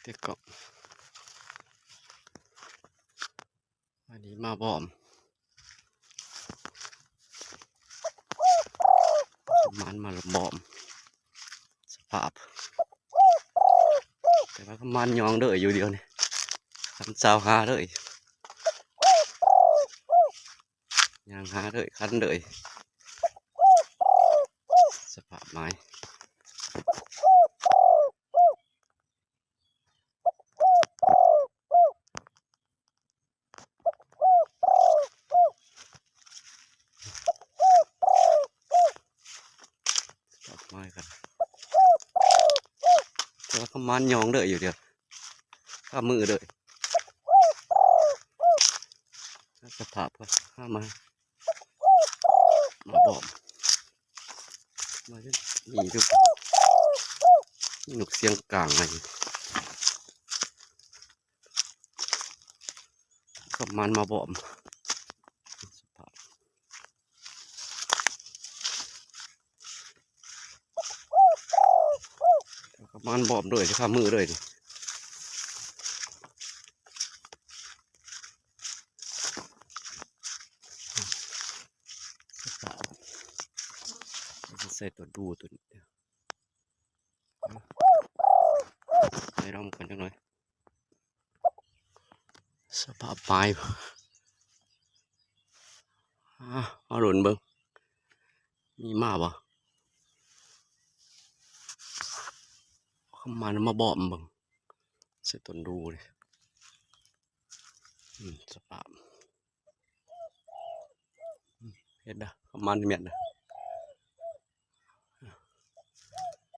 เด็กก็อันนี้มาบ่อมมันมาละบ่อมสภาพแต่ว่ามันยองเด้ออยู่เดียวนี่คันเจ้าหาเลยยางหาเลยคันเลยสภาพไม้ไม้กันแต่ว่ามันยองเด้ออยู่เดียวข้ามือเลยสภาพก็ข้ามาบ่อมมาด้วยนี่ดูหนุกเสียงกลางอะไรก็มันมาบ่อมมันบ่อมด้วยจะข้ามือเลยดิใส่ตัวดูตัวนี้ให้เรามากันจังหน่อยสภาพไม้มาหล่นเบิ้งมีมาบ่มันมาบ่อมเบิ้งใส่ตัวดูเลยสภาพเห็นนะมันเมียนนะ